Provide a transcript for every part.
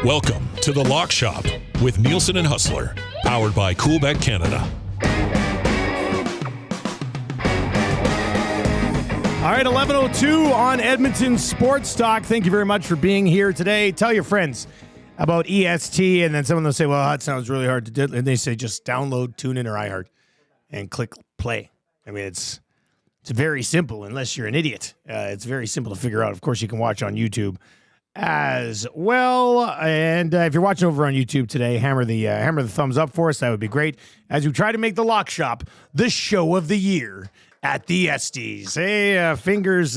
Welcome to The Lock Shop with Nielson and Hustler, powered by Coolbet Canada. All right, 11:02 on Edmonton Sports Talk. Thank you very much for being here today. Tell your friends about EST, and then someone will say, well, that sounds really hard to do. And they say, just download, tune in, or iHeart, and click play. I mean, it's very simple, unless you're an idiot. It's very simple to figure out. Of course, you can watch on YouTube as well. And if you're watching over on YouTube today, hammer the thumbs up for us. That would be great. As we try to make the Lock Shop the show of the year at the Estes. Hey, fingers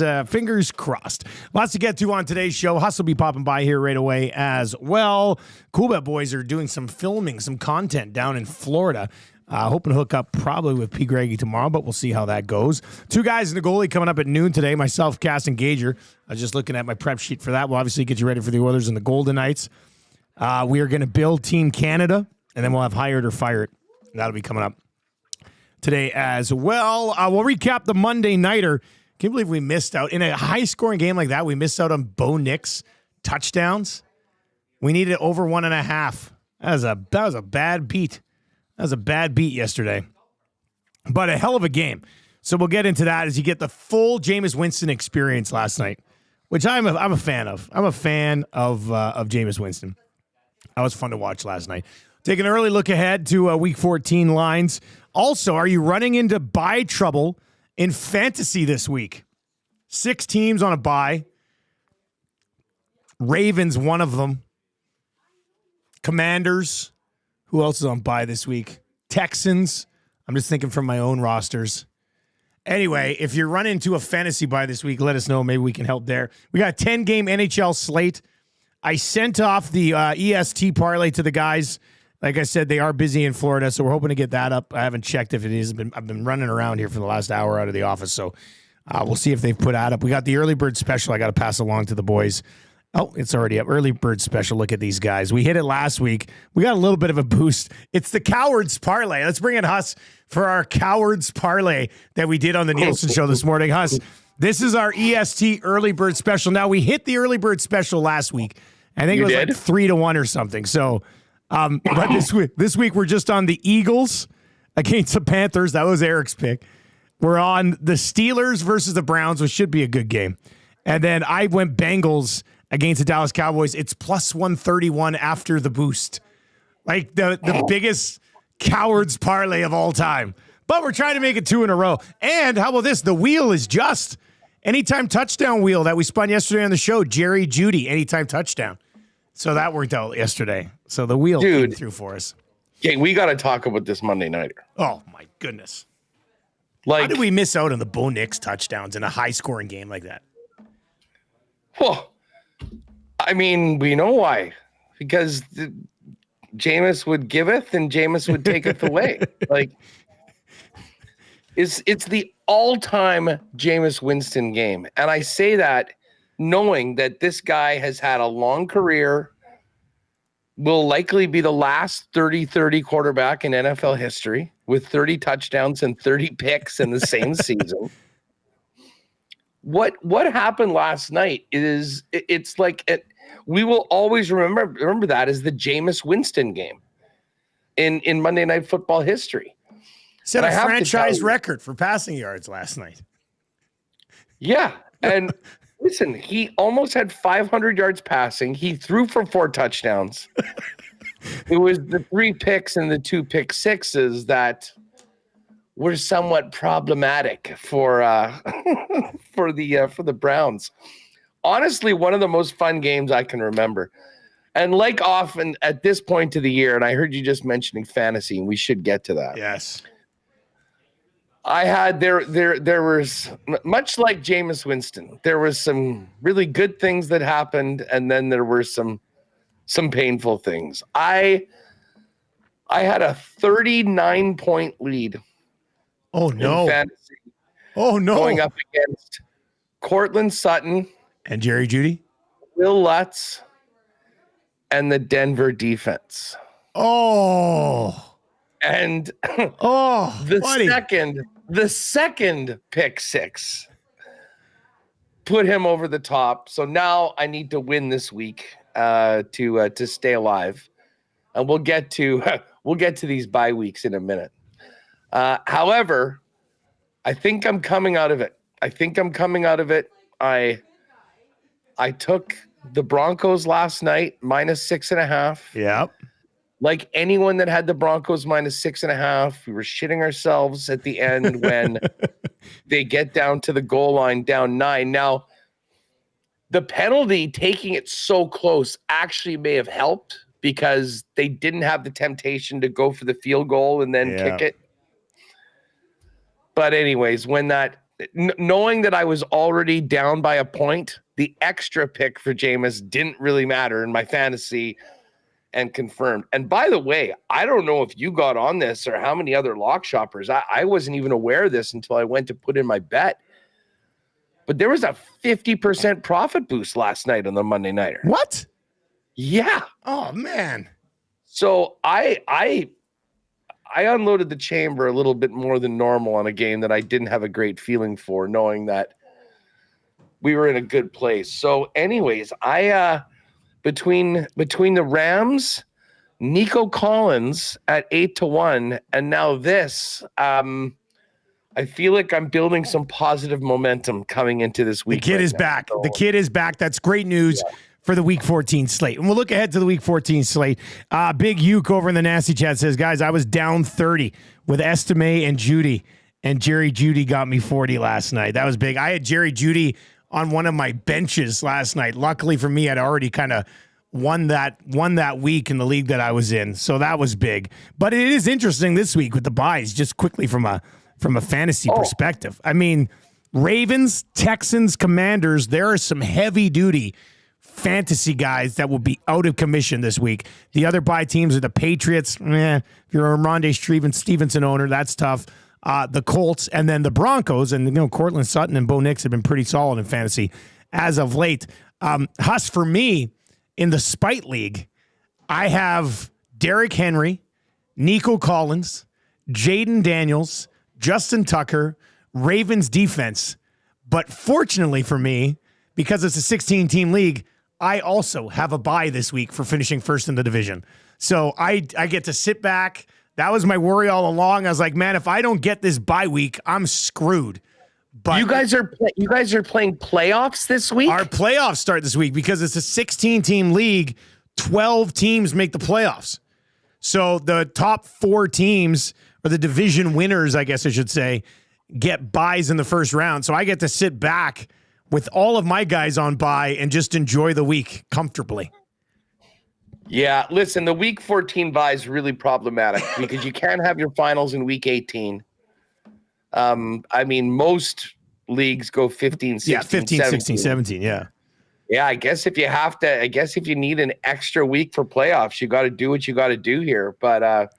crossed. Lots to get to on today's show. Hustle will be popping by here right away as well. Coolbet boys are doing some filming, some content down in Florida. Hoping to hook up probably with P. Greggy tomorrow, but we'll see how that goes. Two guys in the goalie coming up at noon today. Myself, Cass, and Gager. I was just looking at my prep sheet for that. We'll obviously get you ready for the Oilers and the Golden Knights. We are going to build Team Canada, and then we'll have Hire It or Fire It. That'll be coming up today as well. We'll recap the Monday Nighter. Can't believe we missed out. In a high-scoring game like that, we missed out on Bo Nix touchdowns. We needed over 1.5. That was a bad beat. That was a bad beat yesterday, but a hell of a game. So we'll get into that as you get the full Jameis Winston experience last night, which I'm a fan of. I'm a fan of Jameis Winston. That was fun to watch last night. Take an early look ahead to Week 14 lines. Also, are you running into bye trouble in fantasy this week? 6 teams on a bye. Ravens, one of them. Commanders. Who else is on bye this week? Texans. I'm just thinking from my own rosters. Anyway, if you're running into a fantasy bye this week, let us know. Maybe we can help there. We got a 10-game NHL slate. I sent off the EST parlay to the guys. Like I said, they are busy in Florida, so we're hoping to get that up. I haven't checked if it is. I've been running around here for the last hour out of the office, so we'll see if they've put that up. We got the early bird special I got to pass along to the boys. Oh, it's already up. Early bird special. Look at these guys. We hit it last week. We got a little bit of a boost. It's the Cowards Parlay. Let's bring in Huss for our Cowards Parlay that we did on the Nielsen show this morning. Huss, this is our EST early bird special. Now, we hit the early bird special last week. I think it was like 3-1 or something. So, but this week we're just on the Eagles against the Panthers. That was Eric's pick. We're on the Steelers versus the Browns, which should be a good game. And then I went Bengals against the Dallas Cowboys. It's plus 131 after the boost. Like the biggest Cowards parlay of all time. But we're trying to make it 2 in a row. And how about this? The wheel is just anytime touchdown wheel that we spun yesterday on the show. Jerry Jeudy, anytime touchdown. So that worked out yesterday. So the wheel came through for us. Okay, we got to talk about this Monday Nighter. Oh, my goodness. How did we miss out on the Bo Nix touchdowns in a high-scoring game like that? Well, I mean, we know why. Because Jameis would giveth and Jameis would taketh away. Like, it's the all-time Jameis Winston game. And I say that knowing that this guy has had a long career, will likely be the last 30-30 quarterback in NFL history with 30 touchdowns and 30 picks in the same season. What happened last night is it's like we will always remember that as the Jameis Winston game in Monday Night Football history. Set a franchise record for passing yards last night. Yeah, and listen, he almost had 500 yards passing. He threw for 4 touchdowns. It was the 3 picks and the 2 pick sixes that were somewhat problematic for the Browns. Honestly, one of the most fun games I can remember. And like often at this point of the year, and I heard you just mentioning fantasy, and we should get to that. Yes. I had there was, much like Jameis Winston, there was some really good things that happened, and then there were some painful things. I had a 39-point lead. Oh no. In fantasy, going up against Cortland Sutton and Jerry Jeudy, Will Lutz, and the Denver defense. Oh. And the second pick six put him over the top. So now I need to win this week. to stay alive. And we'll get to these bye weeks in a minute. However, I think I'm coming out of it. I took the Broncos last night, -6.5. Yep. Like anyone that had the Broncos -6.5, we were shitting ourselves at the end when they get down to the goal line, down 9. Now, the penalty, taking it so close, actually may have helped because they didn't have the temptation to go for the field goal and then kick it. But anyways, when knowing that I was already down by a point, the extra pick for Jameis didn't really matter in my fantasy and confirmed. And by the way, I don't know if you got on this or how many other lock shoppers. I wasn't even aware of this until I went to put in my bet. But there was a 50% profit boost last night on the Monday Nighter. What? Yeah. Oh, man. So I unloaded the chamber a little bit more than normal on a game that I didn't have a great feeling for, knowing that we were in a good place. So anyways, between the Rams, Nico Collins at 8-1, and now this, I feel like I'm building some positive momentum coming into this week. The kid is back. The kid is back. That's great news for the Week 14 slate. And we'll look ahead to the Week 14 slate. Big Uke over in the Nasty Chat says, guys, I was down 30 with Estime and Judy, and Jerry Judy got me 40 last night. That was big. I had Jerry Judy on one of my benches last night. Luckily for me, I'd already kind of won that week in the league that I was in. So that was big. But it is interesting this week with the buys, just quickly from a fantasy perspective. I mean, Ravens, Texans, Commanders, there are some heavy-duty fantasy guys that will be out of commission this week. The other buy teams are the Patriots. If you're a Rondé Stevenson owner, that's tough. The Colts, and then the Broncos. And, Cortland Sutton and Bo Nix have been pretty solid in fantasy as of late. Huss, for me, in the Spite League, I have Derrick Henry, Nico Collins, Jaden Daniels, Justin Tucker, Ravens defense. But fortunately for me, because it's a 16-team league, I also have a bye this week for finishing first in the division. So I get to sit back. That was my worry all along. I was like, man, if I don't get this bye week, I'm screwed. But you guys are playing playoffs this week? Our playoffs start this week because it's a 16-team league. 12 teams make the playoffs. So the top 4 teams, or the division winners, I guess I should say, get buys in the first round. So I get to sit back with all of my guys on bye and just enjoy the week comfortably. Yeah, listen, the Week 14 bye is really problematic because you can't have your finals in Week 18. I mean, most leagues go 15, 16, 15, 17. 16, 17, yeah. Yeah, I guess if you need an extra week for playoffs, you got to do what you got to do here. But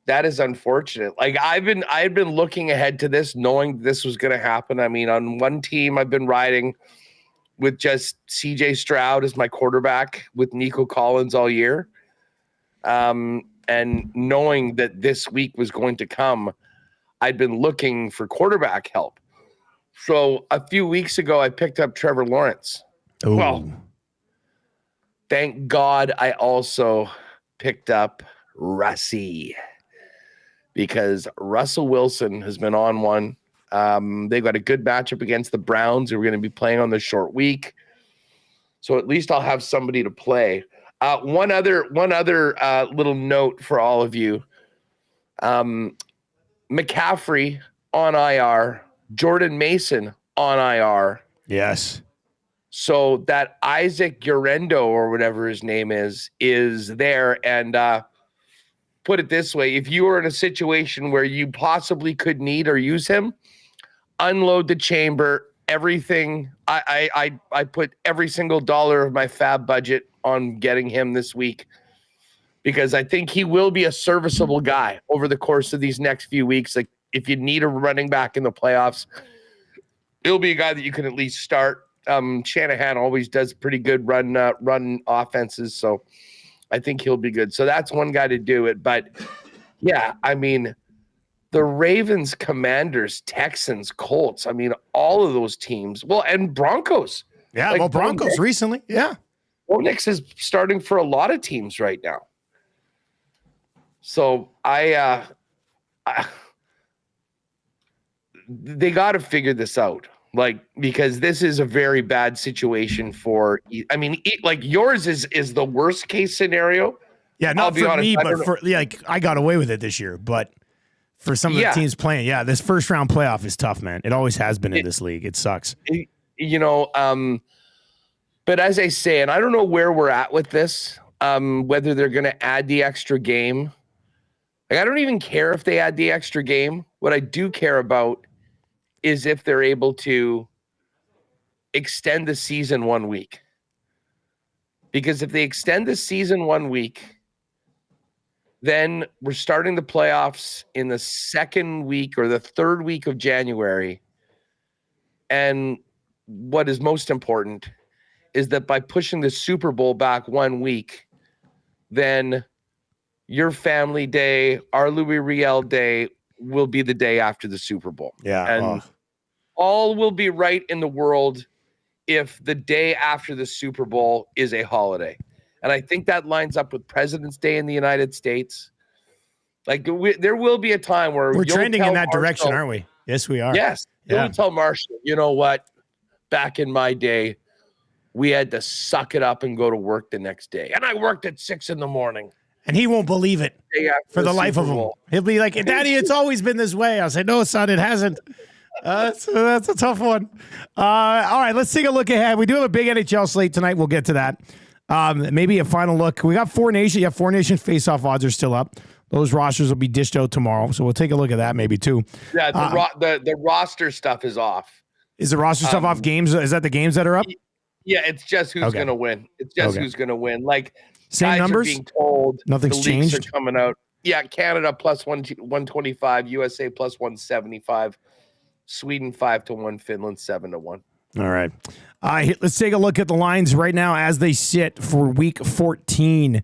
that is unfortunate. Like I've been looking ahead to this, knowing this was going to happen. I mean, on one team, I've been riding with just CJ Stroud as my quarterback with Nico Collins all year. And knowing that this week was going to come, I'd been looking for quarterback help. So a few weeks ago, I picked up Trevor Lawrence. Ooh. Well, thank God I also picked up Russie, because Russell Wilson has been on one. They've got a good matchup against the Browns, who are going to be playing on the short week. So at least I'll have somebody to play. One other little note for all of you. McCaffrey on IR, Jordan Mason on IR. Yes. So that Isaac Urendo, or whatever his name is there. And put it this way, if you were in a situation where you possibly could need or use him, unload the chamber. Everything. I put every single dollar of my fab budget on getting him this week, because I think he will be a serviceable guy over the course of these next few weeks. Like if you need a running back in the playoffs, he'll be a guy that you can at least start. Shanahan always does pretty good run offenses, so I think he'll be good. So that's one guy to do it. But yeah, I mean, the Ravens, Commanders, Texans, Colts, I mean, all of those teams. Well, and Broncos. Yeah, Like Broncos recently. Yeah. Bo Nix is starting for a lot of teams right now. So they got to figure this out. Because this is a very bad situation yours is the worst case scenario. Yeah, not for me, but I got away with it this year. But for some of the teams playing, this first round playoff is tough, man. It always has been in this league. It sucks. But as I say, and I don't know where we're at with this, whether they're going to add the extra game. I don't even care if they add the extra game. What I do care about is if they're able to extend the season 1 week. Because if they extend the season 1 week, then we're starting the playoffs in the second week or the third week of January. And what is most important is that by pushing the Super Bowl back 1 week, then your family day, our Louis Riel day will be the day after the Super Bowl. Yeah. And all will be right in the world if the day after the Super Bowl is a holiday. And I think that lines up with President's Day in the United States. There will be a time where we're trending in that direction, aren't we? Yes, we are. Yes. You'll tell Marshall, you know what? Back in my day, we had to suck it up and go to work the next day. And I worked at 6 a.m. And he won't believe it for the life of him. He'll be like, Daddy, it's always been this way. I'll say, no, son, it hasn't. So that's a tough one. All right, let's take a look ahead. We do have a big NHL slate tonight. We'll get to that. Maybe a final look. We got Four Nations. Yeah, Four Nations face-off odds are still up. Those rosters will be dished out tomorrow, so we'll take a look at that maybe too. Yeah, the roster stuff is off. Is the roster stuff off games? Is that the games that are up? Yeah, it's just who's going to win. It's just who's going to win. Same numbers? Being told nothing's changed. Are coming out. Yeah, Canada plus 125, USA plus 175, Sweden 5-1, Finland 7-1. All right. Let's take a look at the lines right now as they sit for week 14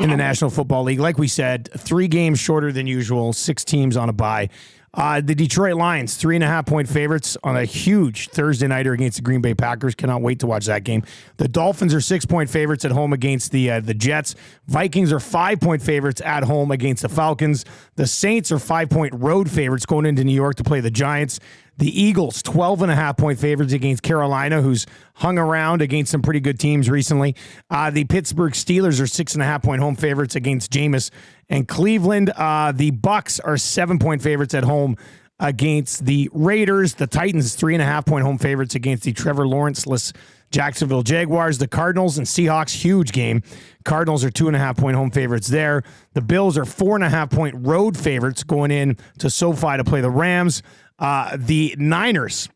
in the National Football League. Like we said, 3 games shorter than usual, 6 teams on a bye. The Detroit Lions, 3.5-point favorites on a huge Thursday nighter against the Green Bay Packers. Cannot wait to watch that game. The Dolphins are 6-point favorites at home against the Jets. Vikings are 5-point favorites at home against the Falcons. The Saints are 5-point road favorites going into New York to play the Giants. The Eagles, 12.5-point favorites against Carolina, who's hung around against some pretty good teams recently. The Pittsburgh Steelers are 6.5-point home favorites against Jameis and Cleveland. The Bucks are 7-point favorites at home against the Raiders. The Titans, 3.5-point home favorites against the Trevor Lawrence-less Jacksonville Jaguars. The Cardinals and Seahawks, huge game. Cardinals are 2.5-point home favorites there. The Bills are 4.5-point road favorites going in to SoFi to play the Rams. The Niners,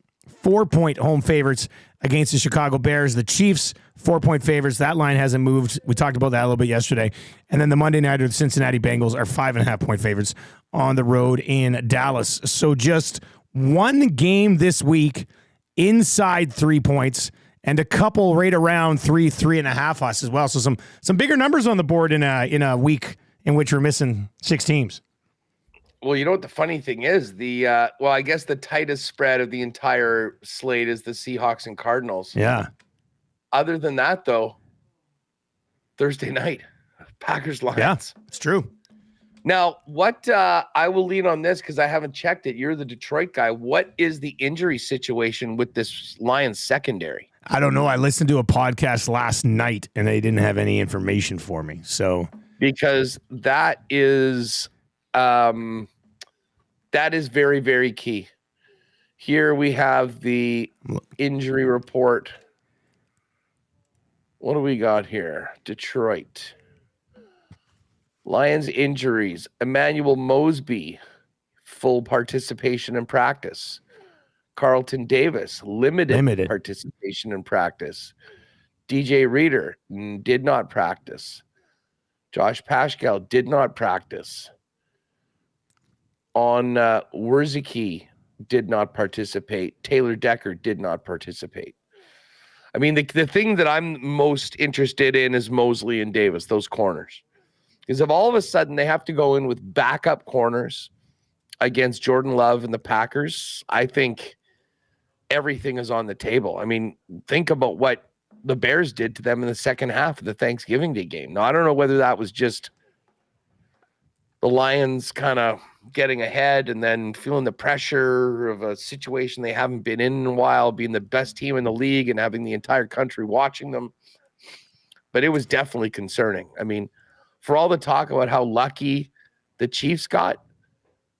4-point home favorites against the Chicago Bears. The Chiefs, 4-point favorites. That line hasn't moved. We talked about that a little bit yesterday. And then the Monday Nighter, the Cincinnati Bengals, are 5.5-point favorites on the road in Dallas. So just one game this week inside 3 points and a couple right around 3.5 us as well. So some bigger numbers on the board in a week in which we're missing 6 teams. Well, you know what the funny thing is? I guess the tightest spread of the entire slate is the Seahawks and Cardinals. Yeah. Other than that, though, Thursday night, Packers Lions. Yeah, it's true. Now, what I will lean on this because I haven't checked it. You're the Detroit guy. What is the injury situation with this Lions secondary? I don't know. I listened to a podcast last night and they didn't have any information for me. So because that is very, very key. Here we have the injury report. What do we got here? Detroit. Lions injuries. Emmanuel Mosby, full participation in practice. Carlton Davis, limited participation in practice. DJ Reader did not practice. Josh Paschal did not practice. On Wurzicki did not participate. Taylor Decker did not participate. I mean, the thing that I'm most interested in is Mosley and Davis, those corners. Because if all of a sudden they have to go in with backup corners against Jordan Love and the Packers, I think everything is on the table. I mean, think about what the Bears did to them in the second half of the Thanksgiving Day game. Now, I don't know whether that was just the Lions kind of getting ahead and then feeling the pressure of a situation they haven't been in a while, being the best team in the league and having the entire country watching them. But it was definitely concerning. I mean, for all the talk about how lucky the Chiefs got,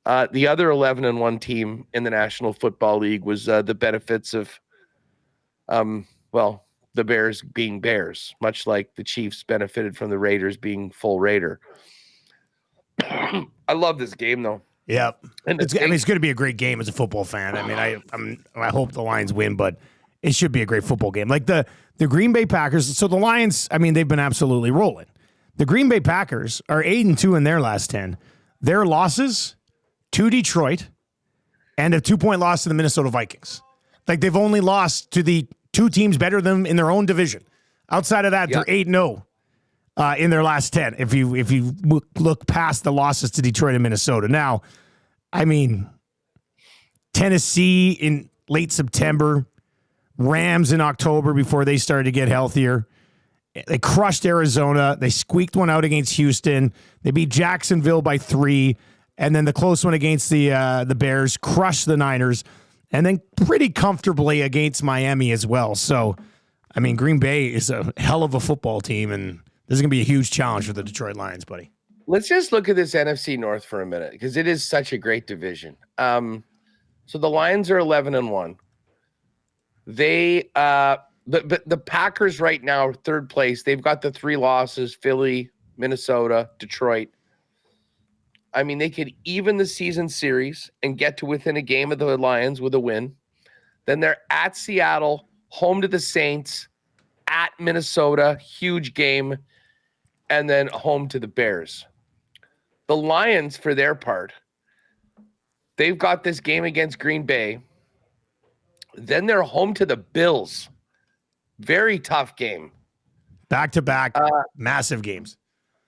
the other 11-1 team in the National Football League was the benefits of, the Bears being Bears, much like the Chiefs benefited from the Raiders being full Raider. I love this game, though. Yeah, it's going to be a great game as a football fan. I mean, I hope the Lions win, but it should be a great football game. Like the Green Bay Packers. So the Lions, I mean, they've been absolutely rolling. The Green Bay Packers are 8-2 in their last 10. Their losses to Detroit and a 2-point loss to the Minnesota Vikings. Like they've only lost to the two teams better than them in their own division. Outside of that, they're 8-0 in their last 10. If you look past the losses to Detroit and Minnesota. Now, I mean, Tennessee in late September, Rams in October before they started to get healthier. They crushed Arizona. They squeaked one out against Houston. They beat Jacksonville by 3. And then the close one against the Bears, crushed the Niners, and then pretty comfortably against Miami as well. So, I mean, Green Bay is a hell of a football team, and this is going to be a huge challenge for the Detroit Lions, buddy. Let's just look at this NFC North for a minute, because it is such a great division. So the Lions are 11-1. They, the Packers right now are third place. They've got the 3 losses: Philly, Minnesota, Detroit. I mean, they could even the season series and get to within a game of the Lions with a win. Then they're at Seattle, home to the Saints, at Minnesota, huge game, and then home to the Bears. The Lions, for their part, they've got this game against Green Bay. Then they're home to the Bills. Very tough game. Back-to-back, massive games.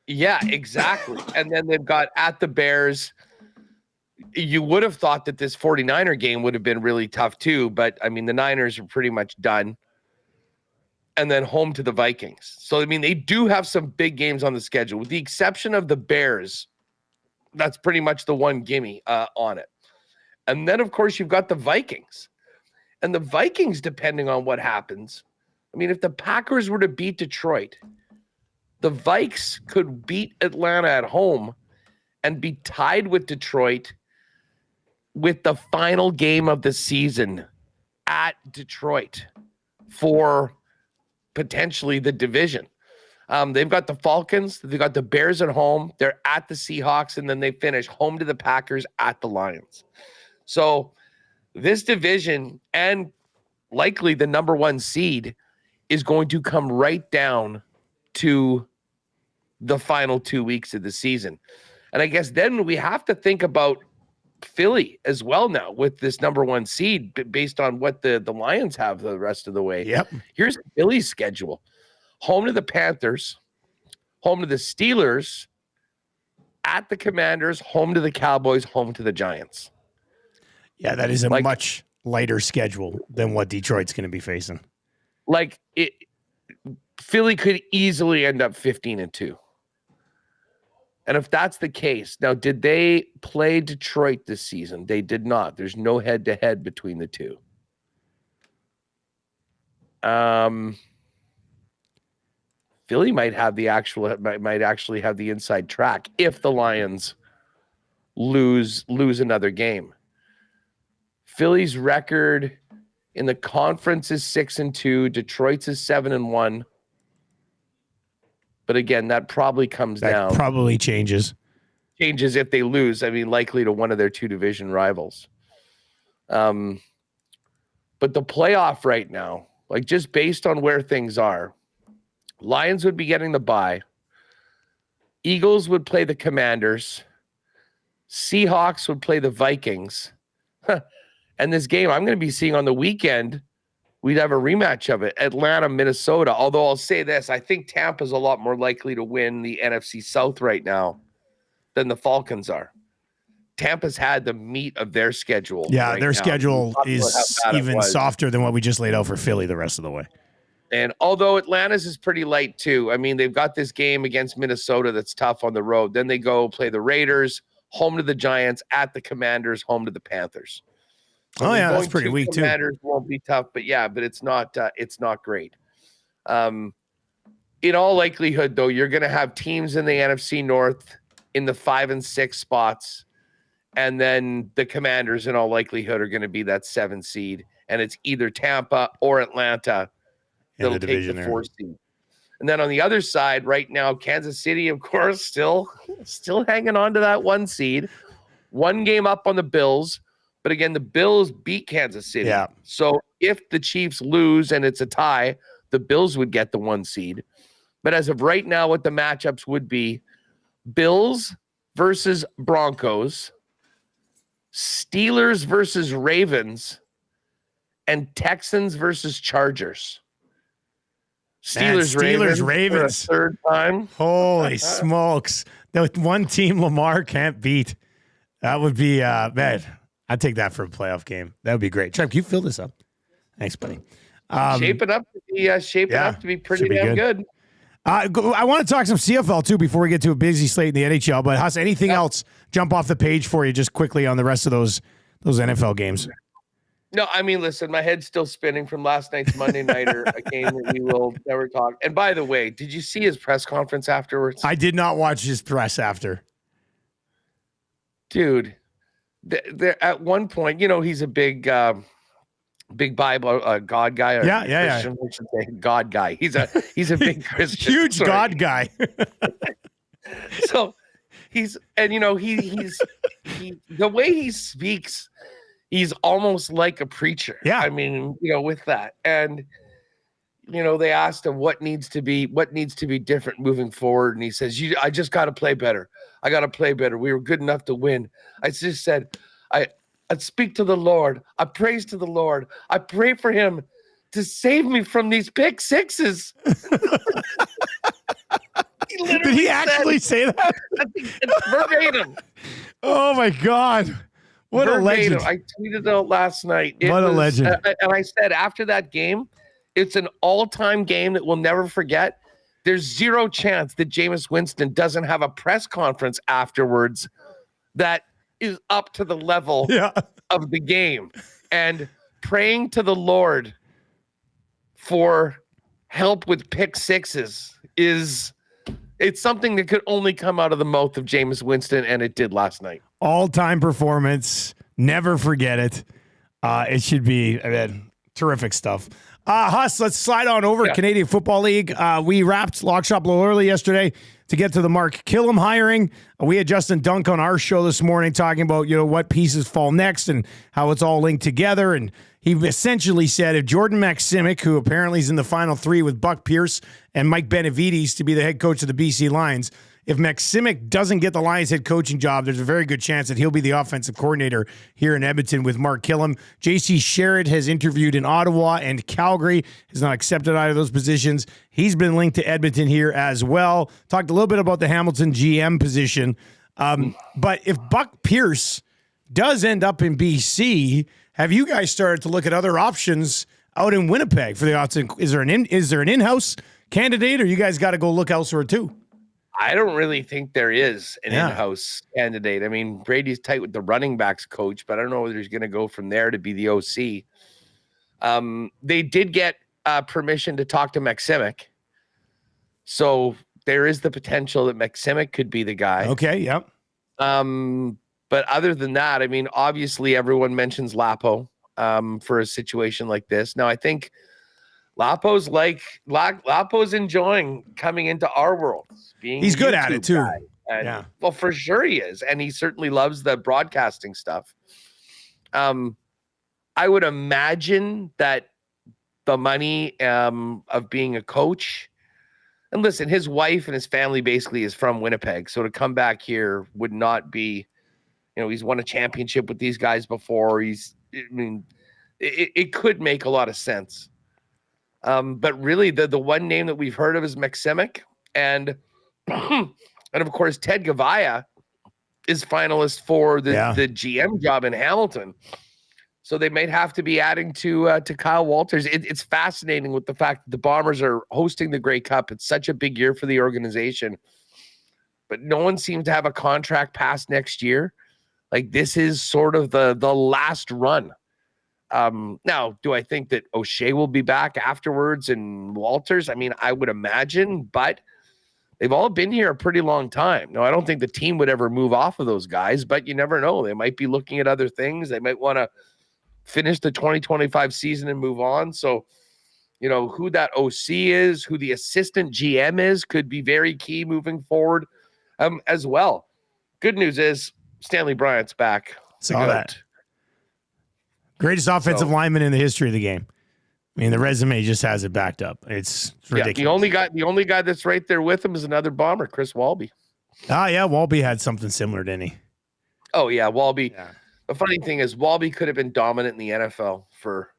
Yeah, exactly. And then they've got at the Bears. You would have thought that this 49er game would have been really tough too, but I mean, the Niners are pretty much done. And then home to the Vikings. So, I mean, they do have some big games on the schedule, with the exception of the Bears. That's pretty much the one gimme on it. And then, of course, you've got the Vikings. And the Vikings, depending on what happens, I mean, if the Packers were to beat Detroit, the Vikes could beat Atlanta at home and be tied with Detroit with the final game of the season at Detroit for potentially the division. They've got the Falcons, they've got the Bears at home, they're at the Seahawks, and then they finish home to the Packers, at the Lions. So this division, and likely the number 1 seed, is going to come right down to the final 2 weeks of the season. And I guess then we have to think about Philly as well now, with this number 1 seed, based on what the Lions have the rest of the way. Yep. Here's Philly's schedule: home to the Panthers, home to the Steelers, at the Commanders, home to the Cowboys, home to the Giants. Yeah, that is a much lighter schedule than what Detroit's going to be facing. Philly could easily end up 15-2. And if that's the case, now, did they play Detroit this season? They did not. There's no head-to-head between the two. Philly might actually have the inside track if the Lions lose another game. Philly's record in the conference is 6-2. Detroit's is 7-1. But again, that probably comes down. Probably changes Changes if they lose. I mean, likely to one of their 2 division rivals. But the playoff right now, like, just based on where things are, Lions would be getting the bye. Eagles would play the Commanders. Seahawks would play the Vikings. And this game I'm going to be seeing on the weekend, we'd have a rematch of it, Atlanta, Minnesota. Although I'll say this, I think Tampa's a lot more likely to win the NFC South right now than the Falcons are. Tampa's had the meat of their schedule. Yeah, right their now. schedule is even softer than what we just laid out for Philly the rest of the way. And although Atlanta's is pretty light too, I mean, they've got this game against Minnesota that's tough on the road. Then they go play the Raiders, home to the Giants, at the Commanders, home to the Panthers. Oh yeah, that's pretty weak too. Commanders won't be tough, but it's not great. In all likelihood, though, you're going to have teams in the NFC North in the 5 and 6 spots, and then the Commanders, in all likelihood, are going to be that 7 seed, and it's either Tampa or Atlanta that'll take the 4 seed. And then on the other side, right now, Kansas City, of course, still hanging on to that 1 seed, 1 game up on the Bills. But again, the Bills beat Kansas City. Yeah. So if the Chiefs lose and it's a tie, the Bills would get the 1 seed. But as of right now, what the matchups would be: Bills versus Broncos, Steelers versus Ravens, and Texans versus Chargers. Steelers Ravens. Third time. Holy smokes. The one team Lamar can't beat. That would be, man, I'd take that for a playoff game. That would be great. Trev, can you fill this up? Thanks, buddy. Shaping up to be pretty damn good. I want to talk some CFL too before we get to a busy slate in the NHL. But Huss, anything else jump off the page for you just quickly on the rest of those NFL games? No, I mean, listen, my head's still spinning from last night's Monday Nighter, a game that we will never talk. And by the way, did you see his press conference afterwards? I did not watch his press after. Dude, there at one point, he's a big Bible God guy. Or Christian, I should say, God guy. He's a big Christian, huge God guy. So he's the way he speaks, he's almost like a preacher. Yeah. I mean, with that. And they asked him what needs to be different moving forward. And he says, I just got to play better. I got to play better. We were good enough to win. I just said, I speak to the Lord. I praise to the Lord. I pray for him to save me from these pick sixes. Did he actually say that? It's verbatim. Oh my God. What verbatim. A legend. I tweeted it out last night. A legend. And I said after that game, it's an all-time game that we'll never forget. There's zero chance that Jameis Winston doesn't have a press conference afterwards that is up to the level of the game. And praying to the Lord for help with pick sixes it's something that could only come out of the mouth of Jameis Winston, and it did last night. All-time performance. Never forget it. It should be terrific stuff. Huss, let's slide on over to Canadian Football League. We wrapped Lock Shop a little early yesterday to get to the Mark Killam hiring. We had Justin Dunk on our show this morning talking about, what pieces fall next and how it's all linked together. And he essentially said if Jordan Maksimic, who apparently is in the final 3 with Buck Pierce and Mike Benavides to be the head coach of the BC Lions, if Maksimic doesn't get the Lions head coaching job, there's a very good chance that he'll be the offensive coordinator here in Edmonton with Mark Killam. JC Sherritt has interviewed in Ottawa and Calgary, has not accepted either of those positions. He's been linked to Edmonton here as well. Talked a little bit about the Hamilton GM position. But if Buck Pierce does end up in BC, have you guys started to look at other options out in Winnipeg for the Austin? Is there an in-house candidate, or you guys got to go look elsewhere too? I don't really think there is an in-house candidate. I mean, Brady's tight with the running backs coach, but I don't know whether he's going to go from there to be the OC. They did get permission to talk to Maksimic. So there is the potential that Maksimic could be the guy. Okay, yep. But other than that, I mean, obviously everyone mentions Lapo for a situation like this. Now, I think Lapo's enjoying coming into our world. He's good at it too. Well, for sure he is. And he certainly loves the broadcasting stuff. I would imagine that the money of being a coach, and listen, his wife and his family basically is from Winnipeg. So to come back here would not be, he's won a championship with these guys before. It could make a lot of sense. But really the one name that we've heard of is Maksimic, and of course Ted Gavaya is finalist for the GM job in Hamilton. So they might have to be adding to Kyle Walters. It's fascinating with the fact that the Bombers are hosting the Grey Cup. It's such a big year for the organization, but no one seems to have a contract past next year. Like, this is sort of the last run. Now, do I think that O'Shea will be back afterwards and Walters? I mean, I would imagine, but they've all been here a pretty long time. No, I don't think the team would ever move off of those guys, but you never know. They might be looking at other things. They might want to finish the 2025 season and move on. So, who that OC is, who the assistant GM is, could be very key moving forward as well. Good news is Stanley Bryant's back. Saw that. Greatest offensive lineman in the history of the game. I mean, the resume just has it backed up. It's ridiculous. The only guy that's right there with him is another Bomber, Chris Walby. Oh, yeah, Walby had something similar, didn't he? Oh, yeah, Walby. Yeah. The funny thing is, Walby could have been dominant in the NFL for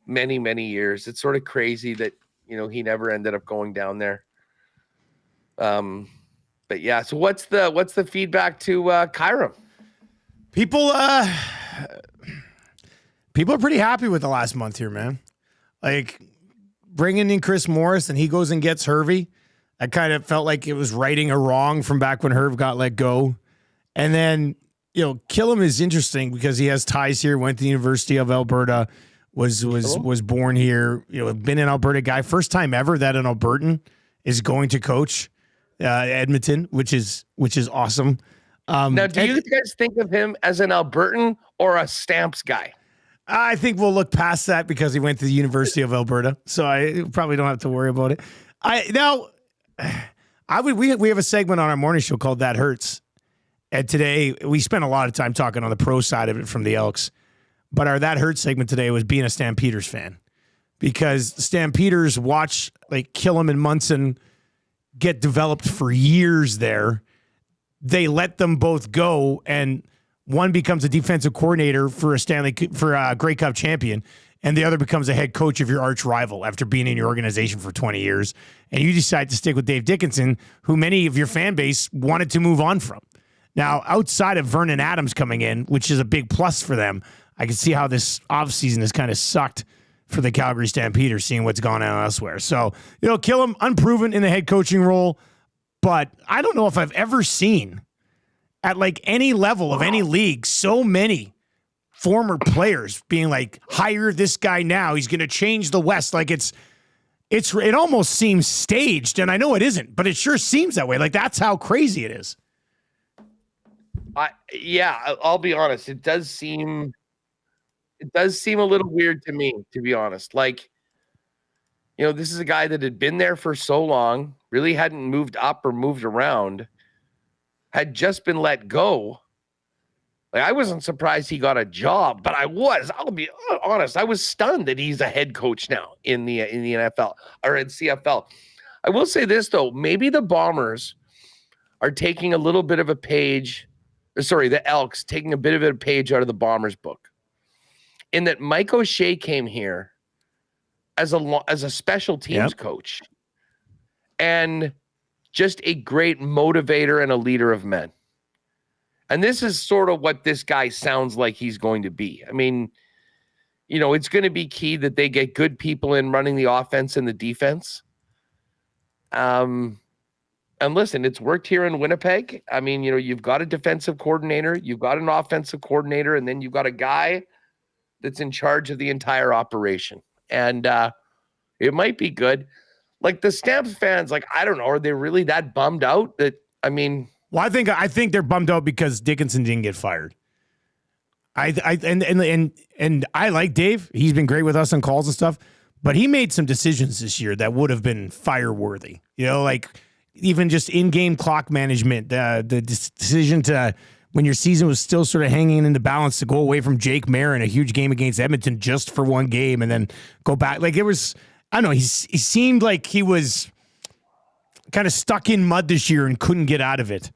many, many years. It's sort of crazy that, he never ended up going down there. But yeah, so what's the feedback to Kyram? People are pretty happy with the last month here, man. Like, bringing in Chris Morris and he goes and gets Hervey. I kind of felt like it was righting a wrong from back when Herv got let go. And then, Killam is interesting because he has ties here, went to the University of Alberta, was born here, been an Alberta guy. First time ever that an Albertan is going to coach Edmonton, which is awesome. Now, do you guys think of him as an Albertan or a Stamps guy? I think we'll look past that because he went to the University of Alberta, so I probably don't have to worry about it. We have a segment on our morning show called That Hurts. And today, we spent a lot of time talking on the pro side of it from the Elks. But our That Hurts segment today was being a Stampeders fan. Because Stampeders watch Killam and Munson get developed for years there. They let them both go, and one becomes a defensive coordinator for a Grey Cup champion, and the other becomes a head coach of your arch rival after being in your organization for 20 years. And you decide to stick with Dave Dickinson, who many of your fan base wanted to move on from. Now, outside of Vernon Adams coming in, which is a big plus for them, I can see how this offseason has kind of sucked for the Calgary Stampeders, seeing what's gone on elsewhere. So, Killam, unproven in the head coaching role, but I don't know if I've ever seen at any level of any league so many former players being hire this guy now. He's going to change the West. It almost seems staged, and I know it isn't, but it sure seems that way. That's how crazy it is. I'll be honest. It does seem a little weird to me, to be honest. This is a guy that had been there for so long, really hadn't moved up or moved around, had just been let go. I wasn't surprised he got a job, but I'll be honest, I was stunned that he's a head coach now in the NFL or in CFL. I will say this, though. Maybe the Bombers are taking a little bit of a page. The Elks taking a bit of a page out of the Bombers book, in that Mike O'Shea came here as a special teams coach and just a great motivator and a leader of men. And this is sort of what this guy sounds like he's going to be. I mean, it's going to be key that they get good people in running the offense and the defense. And listen, it's worked here in Winnipeg. I mean, you've got a defensive coordinator, you've got an offensive coordinator, and then you've got a guy that's in charge of the entire operation. And it might be good. The Stamps fans, I don't know, are they really that bummed out that, Well, I think they're bummed out because Dickinson didn't get fired. I like Dave. He's been great with us on calls and stuff, but he made some decisions this year that would have been fire-worthy. Even just in-game clock management, the decision to, when your season was still sort of hanging in the balance, to go away from Jake Marin, a huge game against Edmonton just for one game, and then go back. It was, I don't know, he seemed like he was kind of stuck in mud this year and couldn't get out of it.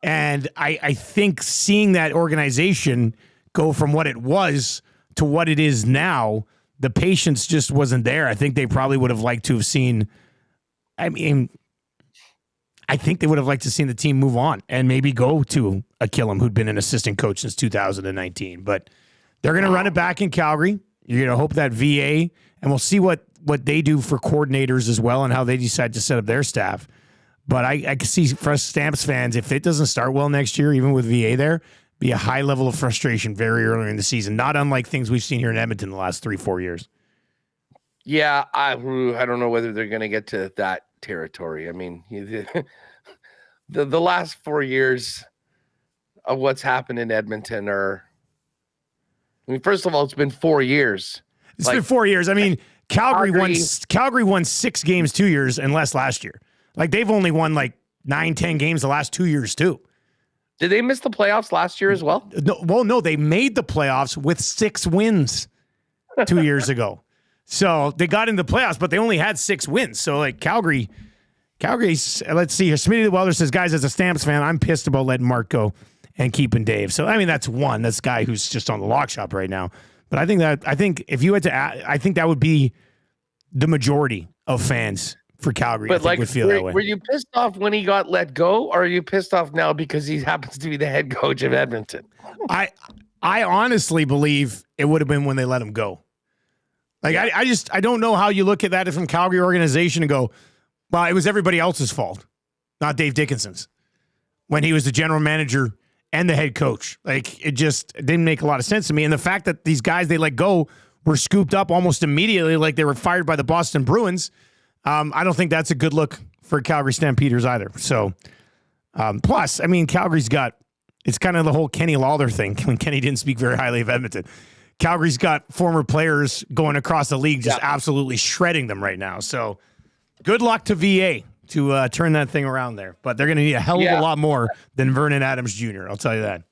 And I think seeing that organization go from what it was to what it is now, the patience just wasn't there. I think they probably would have liked to have seen, I think they would have liked to seen the team move on and maybe go to a Killam who'd been an assistant coach since 2019. But They're going to run it back in Calgary. You're going to hope that VA, and we'll see what they do for coordinators as well and how they decide to set up their staff. But I can see for us Stamps fans, if it doesn't start well next year, even with VA there, be a high level of frustration very early in the season, not unlike things we've seen here in Edmonton the last 3-4 years. Yeah, I don't know whether they're going to get to that territory. I mean, the last 4 years of what's happened in Edmonton are, I mean, first of all, it's been 4 years. It's been 4 years. I mean, Calgary won 6 games 2 years and less last year. Like, they've only won like 9-10 games the last 2 years too. Did they miss the playoffs last year as well? No, they made the playoffs with 6 wins 2 years ago. So they got into the playoffs, but they only had 6 wins. So like Calgary's, let's see here. Smitty Welder says, guys, as a Stamps fan, I'm pissed about letting Mark go and keeping Dave. So, I mean, that's one. That's a guy who's just on the lock shop right now. But I think if you had to, I think that would be the majority of fans for Calgary. But would feel that way. Were you pissed off when he got let go, or are you pissed off now because he happens to be the head coach of Edmonton? I honestly believe it would have been when they let him go. Like, yeah. I don't know how you look at that from Calgary organization and go, well, it was everybody else's fault, not Dave Dickinson's, when he was the general manager and the head coach. Like, it just didn't make a lot of sense to me. And the fact that these guys they let go were scooped up almost immediately, like they were fired by the Boston Bruins, I don't think that's a good look for Calgary Stampeders either. So, plus, I mean, Calgary's got, it's kind of the whole Kenny Lawler thing when Kenny didn't speak very highly of Edmonton. Calgary's got former players going across the league, just absolutely shredding them right now. So good luck to VA to turn that thing around there. But they're going to need a hell of a lot more than Vernon Adams Jr., I'll tell you that.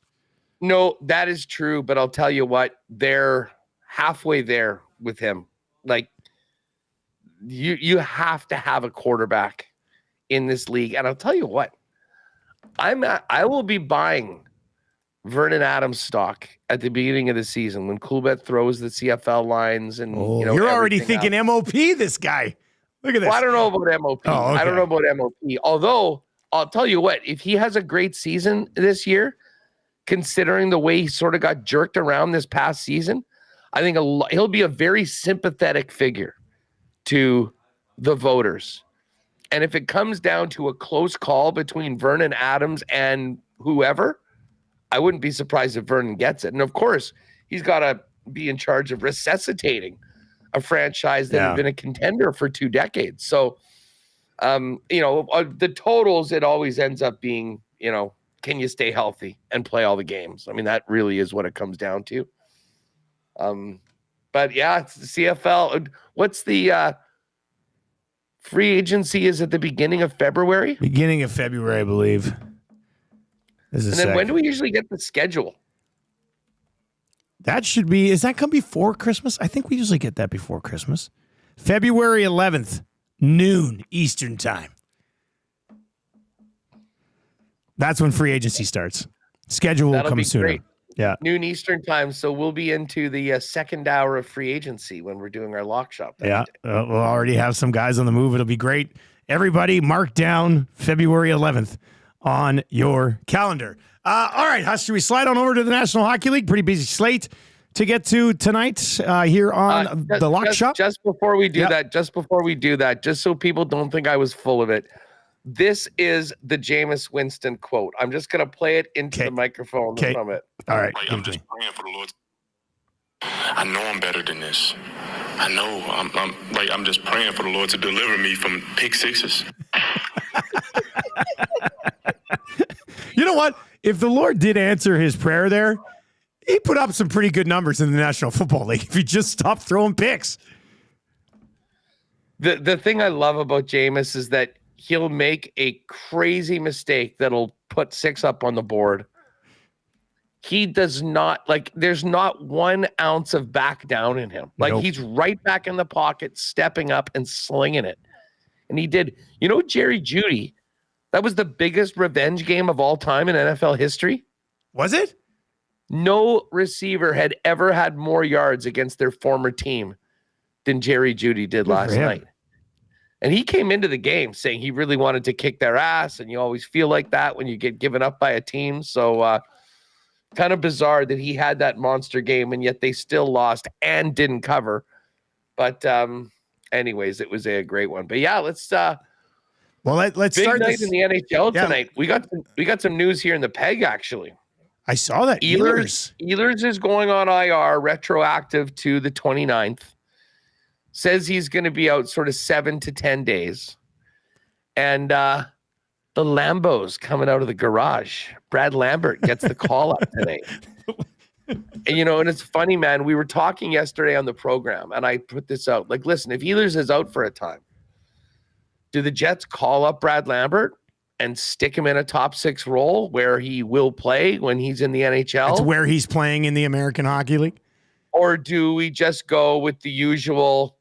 No, that is true. But I'll tell you what, they're halfway there with him. Like, you have to have a quarterback in this league. And I'll tell you what, I will be buying Vernon Adams stock at the beginning of the season when Coolbet throws the CFL lines and you're already thinking MOP. This guy, look at this. Well, I don't know about MOP. Oh, okay. I don't know about MOP. Although I'll tell you what, if he has a great season this year, considering the way he sort of got jerked around this past season, I think he'll be a very sympathetic figure to the voters. And if it comes down to a close call between Vernon Adams and whoever, I wouldn't be surprised if Vernon gets it. And of course, he's got to be in charge of resuscitating a franchise that has been a contender for 2 decades. So, the totals, it always ends up being, can you stay healthy and play all the games? I mean, that really is what it comes down to. But yeah, it's the CFL. What's the free agency is at the beginning of February? Beginning of February, I believe. And then when do we usually get the schedule? That should be, is that come before Christmas? I think we usually get that before Christmas. February 11th, noon Eastern time. That's when free agency starts. Schedule will come sooner. Great. Yeah. Noon Eastern time. So we'll be into the second hour of free agency when we're doing our lock shop. Yeah. We'll already have some guys on the move. It'll be great. Everybody mark down February 11th. On your calendar. All right, Huss, should we slide on over to the National Hockey League? Pretty busy slate to get to tonight here on the Lock Shop. Just before we do that, just so people don't think I was full of it, this is the Jameis Winston quote. I'm just going to play it into the microphone from it. All right. I'm just praying for the Lord. I know I'm better than this. I know I'm just praying for the Lord to deliver me from pick sixes. You know what? If the Lord did answer his prayer there, he put up some pretty good numbers in the National Football League if he just stopped throwing picks. The thing I love about Jameis is that he'll make a crazy mistake that'll put 6 up on the board. He does not, there's not 1 ounce of back down in him. He's right back in the pocket, stepping up and slinging it. And he did, Jerry Jeudy, that was the biggest revenge game of all time in NFL history. Was it? No receiver had ever had more yards against their former team than Jerry Jeudy did last night. And he came into the game saying he really wanted to kick their ass, and you always feel like that when you get given up by a team. So, kind of bizarre that he had that monster game and yet they still lost and didn't cover. But anyways, it was a great one. But yeah, let's let's big start night this. in the NHL tonight. We got some news here in the Peg actually. I saw that Ehlers is going on IR, retroactive to the 29th. Says he's going to be out sort of 7 to 10 days. And the Lambo's coming out of the garage. Brad Lambert gets the call up today. And, and it's funny, man. We were talking yesterday on the program, and I put this out. Like, listen, if Ehlers is out for a time, do the Jets call up Brad Lambert and stick him in a top 6 role where he will play when he's in the NHL? It's where he's playing in the American Hockey League. Or do we just go with the usual,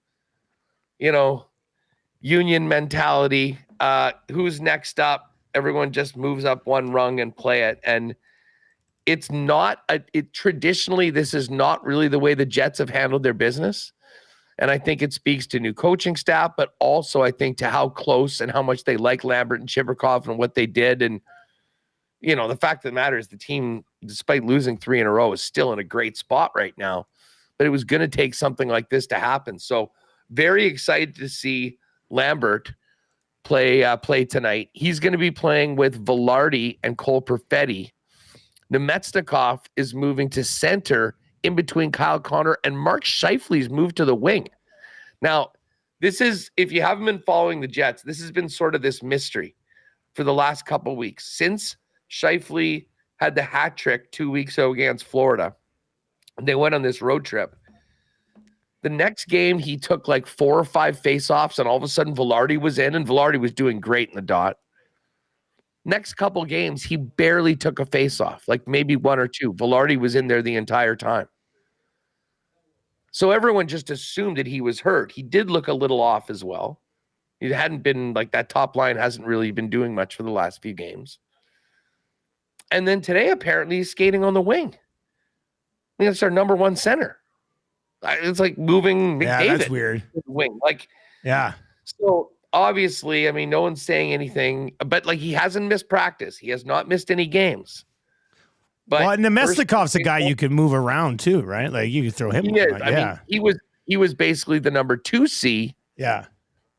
union mentality? Who's next up? Everyone just moves up one rung and play it. And it's not traditionally, this is not really the way the Jets have handled their business. And I think it speaks to new coaching staff, but also I think to how close and how much they like Lambert and Chibrikov and what they did. And, the fact of the matter is the team, despite losing 3 in a row, is still in a great spot right now. But it was going to take something like this to happen. So very excited to see Lambert play tonight. He's going to be playing with Velarde and Cole Perfetti. Nemetsnikov is moving to center in between Kyle Connor, and Mark Scheifele's moved to the wing. Now, this is, if you haven't been following the Jets, this has been sort of this mystery for the last couple of weeks. Since Scheifele had the hat trick 2 weeks ago against Florida, they went on this road trip. The next game, he took like 4 or 5 faceoffs, and all of a sudden Velarde was in, and Velarde was doing great in the dot. Next couple games, he barely took a faceoff, like maybe 1 or 2. Velarde was in there the entire time. So everyone just assumed that he was hurt. He did look a little off as well. He hadn't been like that top line hasn't really been doing much for the last few games. And then today, apparently, he's skating on the wing. I think that's our number 1 center. It's like moving McDavid. Yeah, that's weird. To the wing. Yeah. So obviously, I mean, no one's saying anything, but he hasn't missed practice. He has not missed any games. But Nemestnikov's a guy you could move around too, right? Like you could throw him. I mean, he was basically the number 2C. Yeah.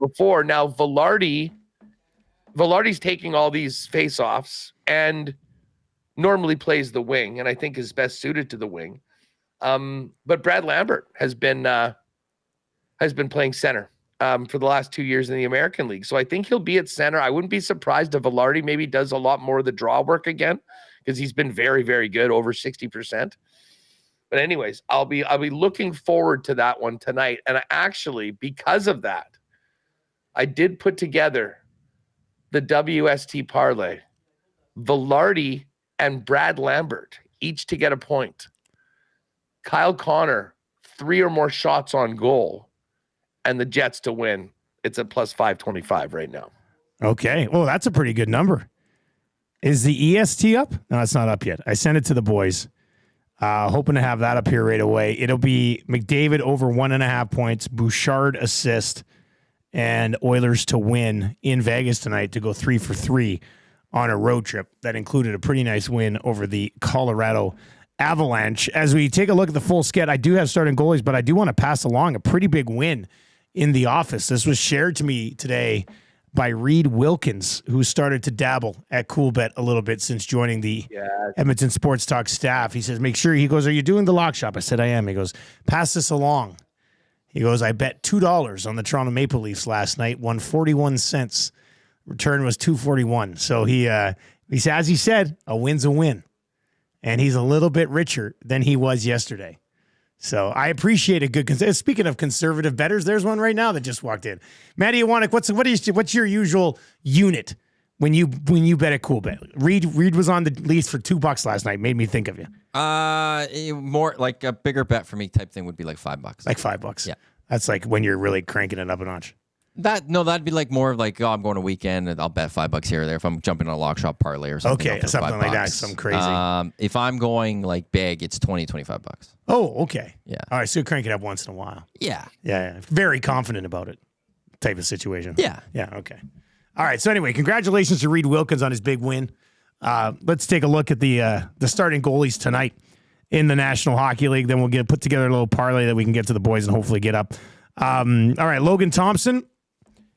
Before. Now Velarde's taking all these faceoffs and normally plays the wing, and I think is best suited to the wing. But Brad Lambert has been playing center for the last 2 years in the American League. So I think he'll be at center. I wouldn't be surprised if Velarde maybe does a lot more of the draw work again, because he's been very, very good, over 60%. But anyways, I'll be looking forward to that one tonight. And actually, because of that, I did put together the WST parlay. Velarde and Brad Lambert, each to get a point. Kyle Connor, 3 or more shots on goal, and the Jets to win. It's at plus 525 right now. Okay. Well, that's a pretty good number. Is the EST up? No, it's not up yet. I sent it to the boys. Hoping to have that up here right away. It'll be McDavid over 1.5 points, Bouchard assist, and Oilers to win in Vegas tonight to go 3 for 3 on a road trip. That included a pretty nice win over the Colorado Avalanche. As we take a look at the full sked, I do have starting goalies, but I do want to pass along a pretty big win in the office. This was shared to me today by Reed Wilkins, who started to dabble at Coolbet a little bit since joining the Edmonton Sports Talk staff. He says, make sure, he goes, are you doing the lock shop? I said, I am. He goes, pass this along. He goes, I bet $2 on the Toronto Maple Leafs last night, won 41 cents. Return was $2.41. So he said, as he said, a win's a win. And he's a little bit richer than he was yesterday. So I appreciate a good. Speaking of conservative bettors, there's one right now that just walked in. Matty Iwanek, what's your usual unit when you bet at Coolbet? Reed was on the Leafs for $2 last night. Made me think of you. More like a bigger bet for me type thing would be like $5. Like $5. Yeah, that's like when you're really cranking it up a notch. That'd be like more of like, I'm going a weekend and I'll bet $5 here or there if I'm jumping on a lock shop parlay or something. Okay, something like that. Some crazy. If I'm going like big, it's $20-25. Oh, okay. Yeah. All right, so you crank it up once in a while. Yeah. Yeah. Very confident about it type of situation. Yeah. Yeah, okay. All right, so anyway, congratulations to Reed Wilkins on his big win Let's take a look at the starting goalies tonight in the National Hockey League. Then we'll put together a little parlay that we can get to the boys and hopefully get up. All right, Logan Thompson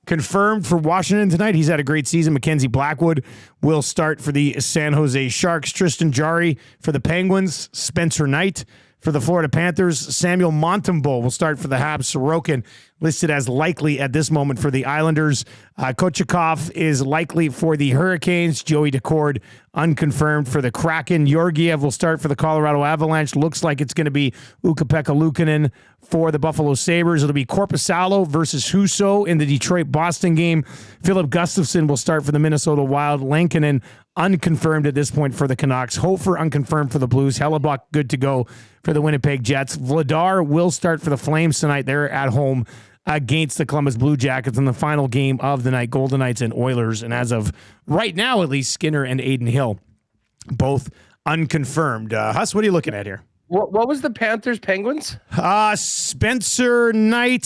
confirmed for Washington tonight. He's had a great season. Mackenzie Blackwood will start for the San Jose Sharks. Tristan Jarry for the Penguins. Spencer Knight for the Florida Panthers. Samuel Montembeault will start for the Habs. Sorokin listed as likely at this moment for the Islanders. Kochekov is likely for the Hurricanes. Joey Decord unconfirmed for the Kraken. Georgiev will start for the Colorado Avalanche. Looks like it's going to be Ukko-Pekka Luukkonen for the Buffalo Sabres. It'll be Korpisalo versus Husso in the Detroit-Boston game. Philip Gustafsson will start for the Minnesota Wild. Lankinen unconfirmed at this point for the Canucks. Hofer unconfirmed for the Blues. Hellebuck good to go for the Winnipeg Jets. Vladar will start for the Flames tonight. They're at home against the Columbus Blue Jackets in the final game of the night. Golden Knights and Oilers. And as of right now, at least, Skinner and Aiden Hill, both unconfirmed. Huss, what are you looking at here? What was the Panthers Penguins? Spencer Knight,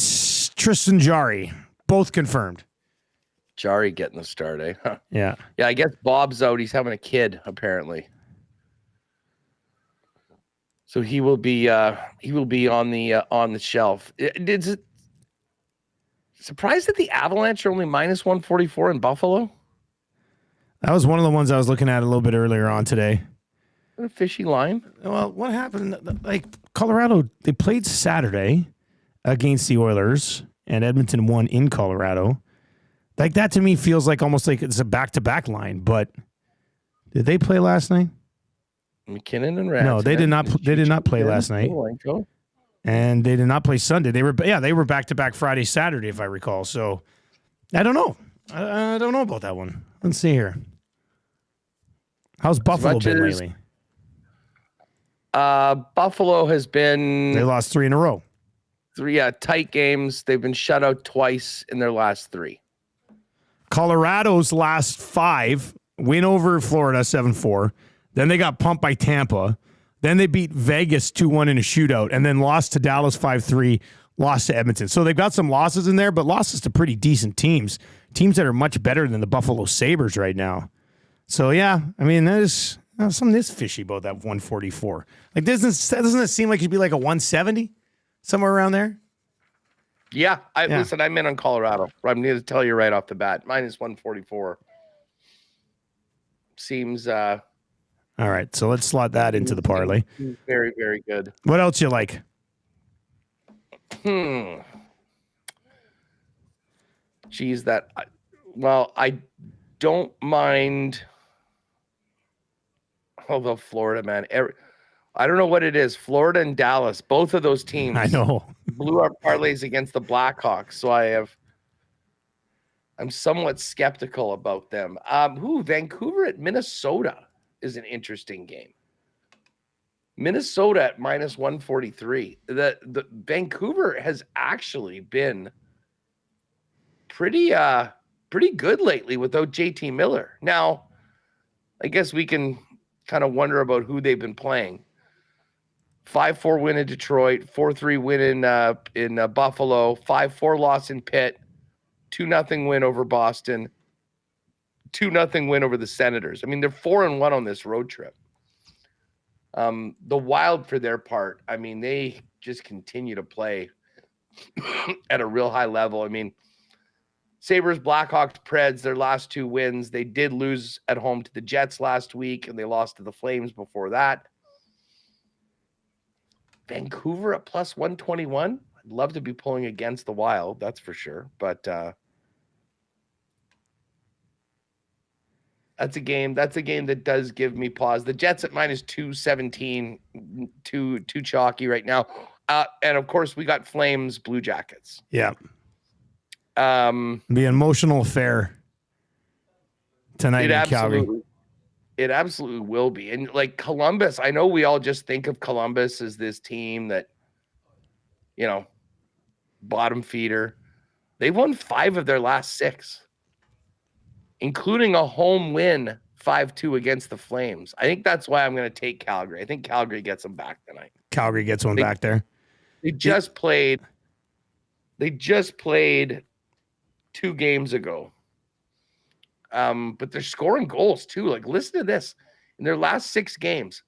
Tristan Jarry, both confirmed. Jarry getting the start, eh? Huh. Yeah. Yeah, I guess Bob's out. He's having a kid, apparently. So he will be on the shelf. It's surprised that the Avalanche are only minus 144 in Buffalo. That was one of the ones I was looking at a little bit earlier on today. What a fishy line. Well, what happened? Like Colorado, they played Saturday against the Oilers, and Edmonton won in Colorado. Like that to me feels like almost like it's a back-to-back line. But did they play last night? McKinnon and Rats. No, they did not. They did not play last night, and they did not play Sunday. They were back-to-back Friday, Saturday, if I recall. So I don't know. I don't know about that one. Let's see here. How's Buffalo been lately? Buffalo has been. They lost 3 in a row. 3 tight games. They've been shut out twice in their last 3. Colorado's last 5 win over Florida 7-4. Then they got pumped by Tampa. Then they beat Vegas 2-1 in a shootout, and then lost to Dallas 5-3, lost to Edmonton. So they've got some losses in there, but losses to pretty decent teams that are much better than the Buffalo Sabres right now. So, yeah, I mean, there's something that's fishy about that 144. Like, doesn't it seem like it'd be like a 170? Somewhere around there? Yeah. Listen, I'm in on Colorado. I'm going to tell you right off the bat. Minus 144. Seems... All right, so let's slot that into the parlay. Very, very good. What else you like? Geez, I don't mind. Although Florida, man, I don't know what it is. Florida and Dallas, both of those teams. I know. Blew our parlays against the Blackhawks, so I'm somewhat skeptical about them. Vancouver at Minnesota is an interesting game. Minnesota at minus 143. The Vancouver has actually been pretty good lately without JT Miller. Now, I guess we can kind of wonder about who they've been playing. 5-4 win in Detroit, 4-3 win in Buffalo, 5-4 loss in Pitt, 2-0 win over Boston, 2-0 win over the Senators. I mean, they're 4-1 on this road trip. The Wild, for their part, I mean, they just continue to play at a real high level. I mean, Sabres, Blackhawks, Preds, their last 2 wins. They did lose at home to the Jets last week, and they lost to the Flames before that. Vancouver at plus 121. I'd love to be pulling against the Wild, that's for sure. But that's a game that does give me pause. The Jets at minus 217, too chalky right now. And of course, we got Flames, Blue Jackets. Yeah. Be an emotional affair tonight in Calgary. It absolutely will be. And like Columbus, I know we all just think of Columbus as this team that, bottom feeder. They've won 5 of their last 6, including a home win 5-2 against the Flames. I think that's why I'm going to take Calgary. I think Calgary gets them back tonight. Calgary gets one back there. They just played 2 games ago But they're scoring goals too. Like, listen to this. In their last 6 games,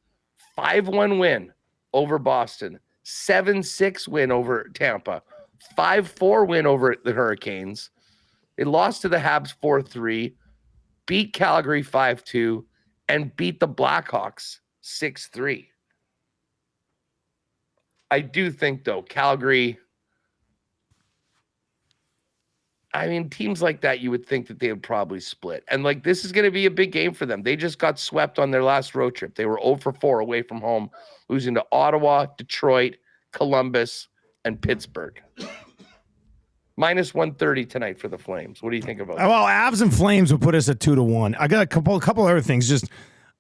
5-1 win over Boston, 7-6 win over Tampa, 5-4 win over the Hurricanes. They lost to the Habs 4-3, beat Calgary 5-2, and beat the Blackhawks 6-3. I do think, though, Calgary, I mean, teams like that, you would think that they would probably split. And, like, this is going to be a big game for them. They just got swept on their last road trip. They were 0-4 away from home, losing to Ottawa, Detroit, Columbus, and Pittsburgh. Minus 130 tonight for the Flames. What do you think about that? Well, Avs and Flames would put us at 2-1. I got a couple other things. Just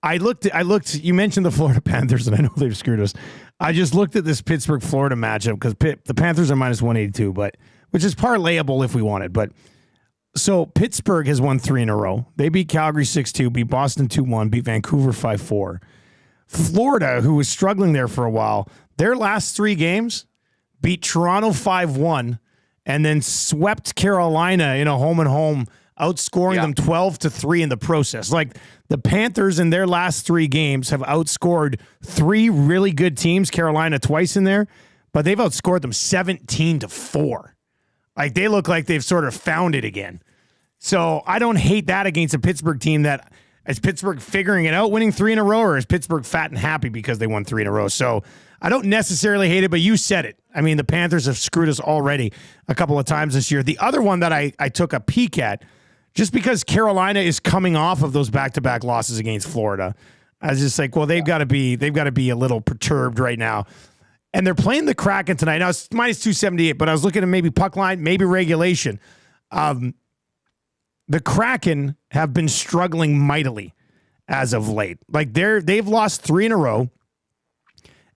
I looked. You mentioned the Florida Panthers, and I know they've screwed us. I just looked at this Pittsburgh Florida matchup because the Panthers are minus 182, which is parlayable if we wanted. But so Pittsburgh has won 3 in a row. They beat Calgary 6-2, beat Boston 2-1, beat Vancouver 5-4. Florida, who was struggling there for a while, their last 3 games beat Toronto 5-1. And then swept Carolina in a home-and-home, outscoring them 12-3 in the process. Like, the Panthers in their last 3 games have outscored 3 really good teams, Carolina twice in there, but they've outscored them 17-4. Like, they look like they've sort of found it again. So I don't hate that against a Pittsburgh team that is Pittsburgh figuring it out, winning 3 in a row, or is Pittsburgh fat and happy because they won 3 in a row? So I don't necessarily hate it, but you said it. I mean, the Panthers have screwed us already a couple of times this year. The other one that I took a peek at, just because Carolina is coming off of those back-to-back losses against Florida, I was just like, well, they've got to be a little perturbed right now. And they're playing the Kraken tonight. Now it's minus 278, but I was looking at maybe puck line, maybe regulation. The Kraken have been struggling mightily as of late. Like, they've lost 3 in a row.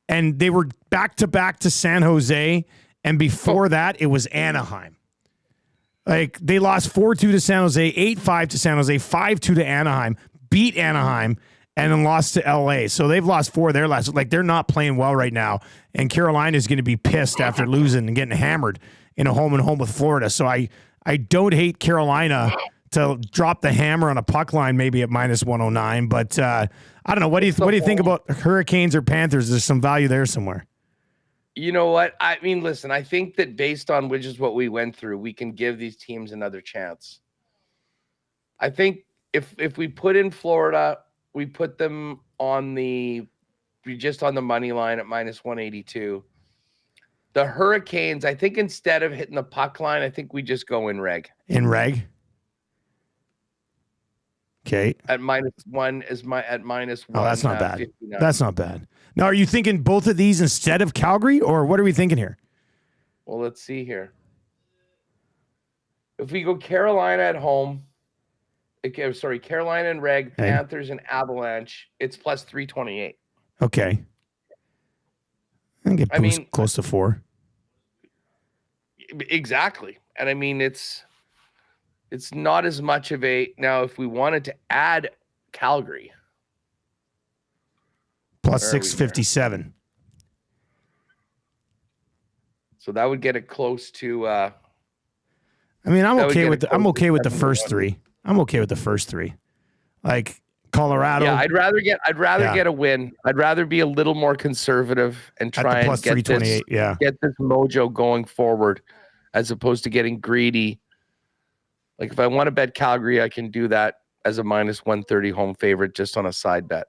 And they were back-to-back to San Jose, and before that, it was Anaheim. Like, they lost 4-2 to San Jose, 8-5 to San Jose, 5-2 to Anaheim, beat Anaheim, and then lost to L.A. So they've lost 4 of their last. Like, they're not playing well right now, and Carolina is going to be pissed after losing and getting hammered in a home-and-home with Florida. So I don't hate Carolina to drop the hammer on a puck line maybe at minus 109, but I don't know. What do you think about Hurricanes or Panthers? There's some value there somewhere. You know what? I mean, listen, I think that based on which is what we went through, we can give these teams another chance. I think if we put in Florida, we put them on the money line at minus 182. The Hurricanes, I think instead of hitting the puck line, I think we just go in reg. In reg? Okay. At minus 1 at minus 1. Oh, that's not bad. 59. That's not bad. Now, are you thinking both of these instead of Calgary, or what are we thinking here? Well, let's see here. If we go Carolina at home, Carolina and reg, Panthers and Avalanche, it's plus 328. Okay. I mean, close to 4. Exactly. And I mean, it's not as much of a, now if we wanted to add Calgary. Plus 657. So that would get it close to, I mean, I'm okay with the first 3. I'm okay with the first 3. Like Colorado. Yeah, I'd rather get a win. I'd rather be a little more conservative and try and get this mojo going forward as opposed to getting greedy. Like, if I want to bet Calgary, I can do that as a minus 130 home favorite just on a side bet.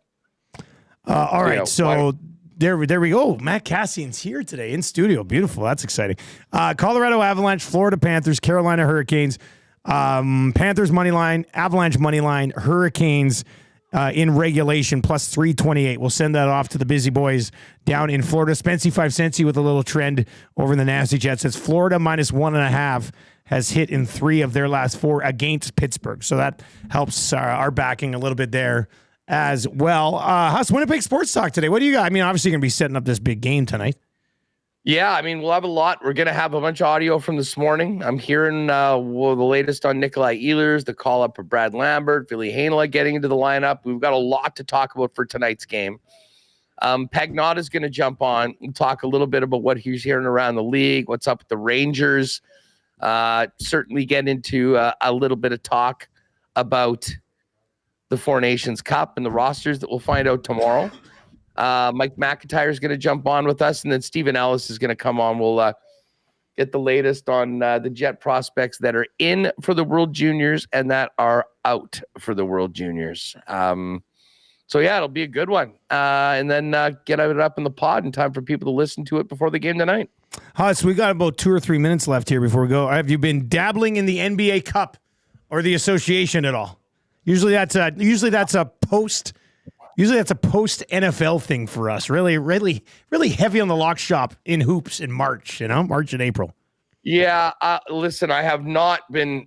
All right, so there we go. Matt Cassian's here today in studio. Beautiful. That's exciting. Colorado Avalanche, Florida Panthers, Carolina Hurricanes, Panthers money line, Avalanche money line, Hurricanes in regulation plus 328. We'll send that off to the busy boys down in Florida. Spency 5 Centsy with a little trend over in the Nasty Jet says Florida minus 1.5 has hit in 3 of their last 4 against Pittsburgh. So that helps our backing a little bit there as well. Huss, Winnipeg Sports Talk today. What do you got? I mean, obviously you're going to be setting up this big game tonight. Yeah, I mean, we'll have a lot. We're going to have a bunch of audio from this morning. I'm hearing the latest on Nikolai Ehlers, the call-up of Brad Lambert, Ville Heinola getting into the lineup. We've got a lot to talk about for tonight's game. Pagnotta is going to jump on and talk a little bit about what he's hearing around the league, what's up with the Rangers. Certainly get into a little bit of talk about the Four Nations Cup and the rosters that we'll find out tomorrow. Mike McIntyre is going to jump on with us, and then Stephen Ellis is going to come on. We'll get the latest on the Jet prospects that are in for the World Juniors and that are out for the World Juniors. So, yeah, it'll be a good one. And then get it up in the pod in time for people to listen to it before the game tonight. Huss, we got about 2 or 3 minutes left here before we go. Have you been dabbling in the NBA Cup or the association at all? Usually that's a post NFL thing for us. Really, really, really heavy on the lock shop in hoops in March. March and April. Yeah, listen, I have not been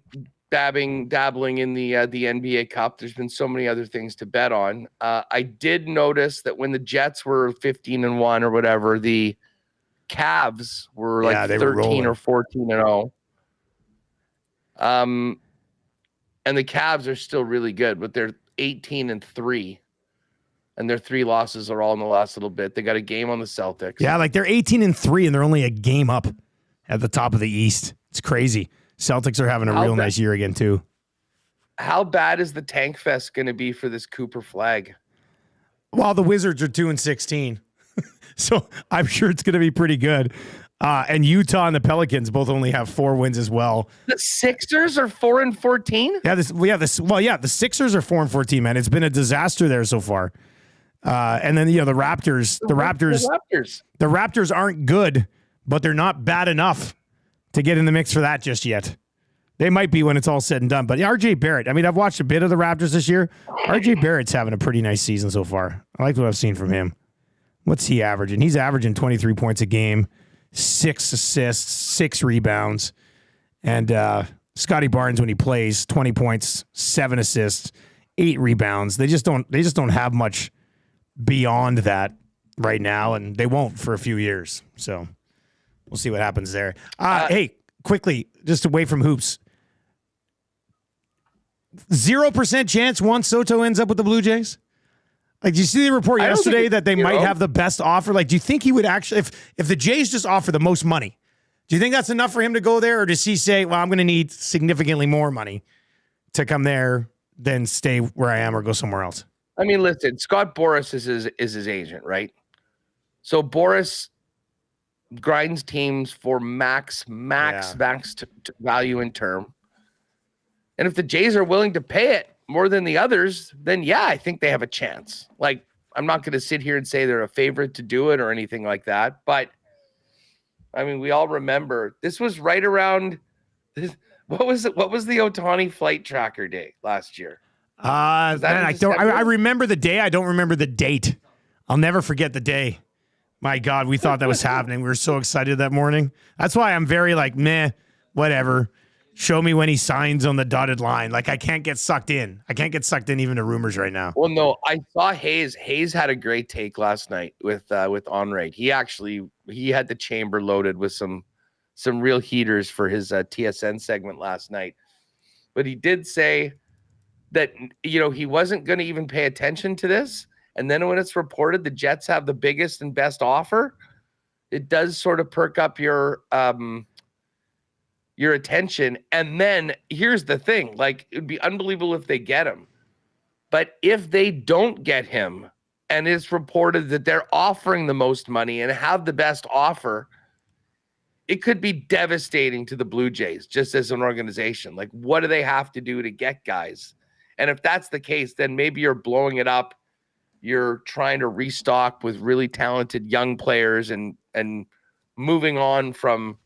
dabbling in the NBA Cup. There's been so many other things to bet on. I did notice that when the Jets were 15-1 or whatever, the Cavs were 13 or 14-0. And the Cavs are still really good, but they're 18-3. And their 3 losses are all in the last little bit. They got a game on the Celtics. Yeah, like they're 18-3 and they're only a game up at the top of the East. It's crazy. Celtics are having a real nice year again, too. How bad is the Tank Fest going to be for this Cooper Flag? Well, the Wizards are 2-16. So I'm sure it's going to be pretty good. And Utah and the Pelicans both only have 4 wins as well. The Sixers are 4-14? Yeah, the Sixers are 4-14, man. It's been a disaster there so far. And then, the Raptors. The Raptors aren't good, but they're not bad enough to get in the mix for that just yet. They might be when it's all said and done. But RJ Barrett, I've watched a bit of the Raptors this year. RJ Barrett's having a pretty nice season so far. I like what I've seen from him. What's he averaging? He's averaging 23 points a game, 6 assists, 6 rebounds. And Scotty Barnes, when he plays, 20 points, 7 assists, 8 rebounds. They just don't have much beyond that right now, and they won't for a few years. So we'll see what happens there. Hey, quickly, just away from hoops. 0% chance Juan Soto ends up with the Blue Jays? Did you see the report yesterday that they might have the best offer? Do you think he would actually, if the Jays just offer the most money, do you think that's enough for him to go there? Or does he say, well, I'm going to need significantly more money to come there than stay where I am or go somewhere else? Listen, Scott Boras is his agent, right? So Boras grinds teams for max value in term. And if the Jays are willing to pay it more than the others, then I think they have a chance. I'm not going to sit here and say they're a favorite to do it or anything like that. But we all remember this was right around this. What was the Ohtani flight tracker day last year? I remember the day. I don't remember the date. I'll never forget the day. My God, we thought that was happening. We were so excited that morning. That's why I'm very meh, whatever. Show me when he signs on the dotted line. I can't get sucked in. I can't get sucked in even to rumors right now. Well, no, I saw Hayes. Hayes had a great take last night with Onraid. He had the chamber loaded with some real heaters for his TSN segment last night. But he did say that, he wasn't going to even pay attention to this. And then when it's reported the Jets have the biggest and best offer, it does sort of perk up your attention. And then here's the thing, it would be unbelievable if they get him. But if they don't get him and it's reported that they're offering the most money and have the best offer, it could be devastating to the Blue Jays just as an organization. What do they have to do to get guys? And if that's the case, then maybe you're blowing it up. You're trying to restock with really talented young players and moving on from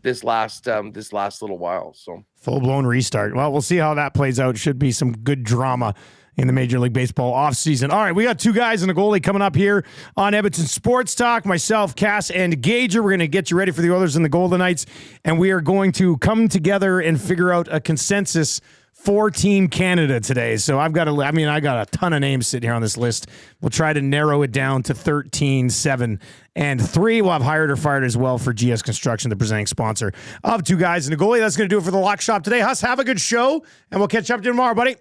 this last little while. So full-blown restart. Well, we'll see how that plays out. Should be some good drama in the Major League Baseball offseason. All right, we got 2 guys and a goalie coming up here on Edmonton Sports Talk. Myself, Cass, and Gager. We're going to get you ready for the Oilers and the Golden Knights, and we are going to come together and figure out a consensus for Team Canada today. So I got a ton of names sitting here on this list. We'll try to narrow it down to 13, 7, and 3. We'll have hired or fired as well for GS Construction, the presenting sponsor of 2 guys and a goalie. That's going to do it for the Lock Shop today. Huss, have a good show, and we'll catch up to you tomorrow, buddy.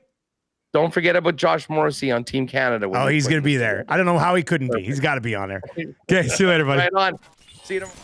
Don't forget about Josh Morrissey on Team Canada. Oh, he's going to be there. I don't know how he couldn't be. He's got to be on there. Okay, see you later, buddy. Right on. See you tomorrow.